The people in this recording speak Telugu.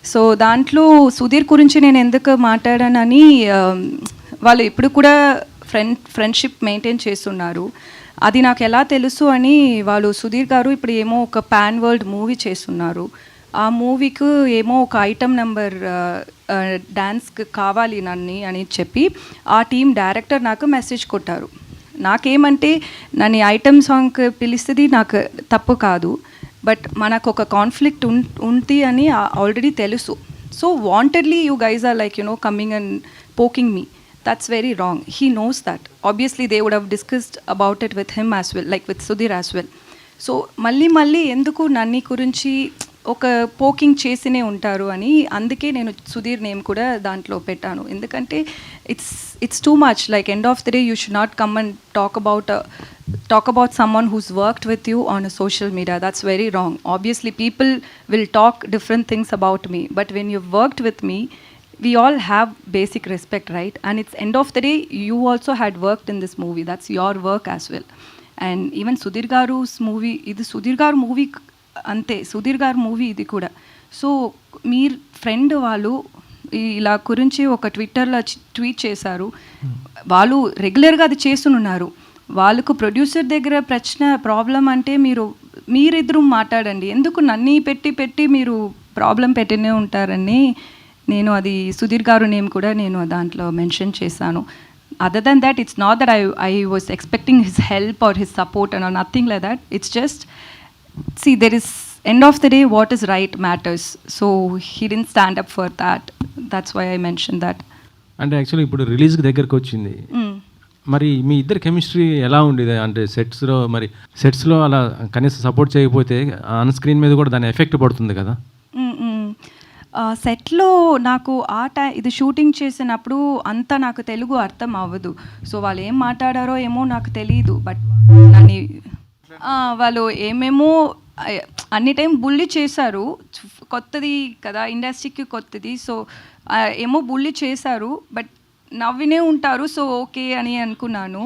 సో దాంట్లో సుధీర్ గురించి నేను ఎందుకు మాట్లాడానని వాళ్ళు ఇప్పుడు కూడా ఫ్రెండ్షిప్ మెయింటైన్ చేస్తున్నారు. అది నాకు ఎలా తెలుసు అని వాళ్ళు సుధీర్ గారు ఇప్పుడు ఏమో ఒక పాన్ వరల్డ్ మూవీ చేస్తున్నారు. ఆ మూవీకి ఏమో ఒక ఐటమ్ నెంబర్ డ్యాన్స్కి కావాలి నన్ను అని చెప్పి ఆ టీం డైరెక్టర్ నాకు మెసేజ్ కొట్టారు. నాకేమంటే నన్ను ఐటమ్ సాంగ్కి పిలిస్తుంది నాకు తప్పు కాదు, బట్ మనకు ఒక కాన్ఫ్లిక్ట్ ఉంది అని ఆల్రెడీ తెలుసు. So wantedly you guys are like coming and poking me. That's very wrong. He knows that. Obviously, they would have discussed about it with him as well, like with Sudhir as well. So, మళ్ళీ ఎందుకు నన్ని గురించి ఒక పోకింగ్ చేసినే ఉంటారు అని అందుకే నేను సుధీర్ నేమ్ కూడా దాంట్లో పెట్టాను. ఎందుకంటే it's too much. Like end of the day you should not come and talk about someone who's worked with you on a social media. That's very wrong. Obviously, people will talk different things about me, but when you've worked with me, we all have basic respect, right? And it's end of the day, you also had worked in this movie. That's your work as well. And even Sudhir Garu's movie, ఇది సుధీర్ గారు మూవీ అంతే, సుధీర్ గారు మూవీ ఇది కూడా. సో మీ ఫ్రెండ్ వాళ్ళు ఇలా గురించి ఒక ట్విట్టర్లో ట్వీట్ చేశారు. వాళ్ళు రెగ్యులర్గా అది చేస్తున్నారు. వాళ్ళకు ప్రొడ్యూసర్ దగ్గర ప్రాబ్లం అంటే మీరిద్దరూ మాట్లాడండి. ఎందుకు నన్ను పెట్టి మీరు ప్రాబ్లం పెట్టినే ఉంటారని నేను అది సుధీర్ గారు నేమ్ కూడా నేను దాంట్లో మెన్షన్ చేశాను. Other than that it's not that I was expecting his help or his support and nothing like that. It's just see there is end of the day what is right matters. So he didn't stand up for that. That's why I mentioned that. అంటే యాక్చువల్లీ ఇప్పుడు రిలీజ్ దగ్గరకు వచ్చింది. మరి మీ ఇద్దరు కెమిస్ట్రీ ఎలా ఉండేది? అంటే సెట్స్లో అలా కనీసం సపోర్ట్ చేయకపోతే ఆన్ స్క్రీన్ మీద కూడా దాని ఎఫెక్ట్ పడుతుంది కదా. సెట్లో నాకు ఇది షూటింగ్ చేసినప్పుడు అంతా నాకు తెలుగు అర్థం అవ్వదు. సో వాళ్ళు ఏం మాట్లాడారో ఏమో నాకు తెలియదు. బట్ వాళ్ళు ఏమేమో అన్ని టైం బుల్లి చేశారు. కొత్తది కదా, ఇండస్ట్రీకి కొత్తది. సో ఏమో బుల్లి చేశారు, బట్ నవ్వినే ఉంటారు. సో ఓకే అని అనుకున్నాను.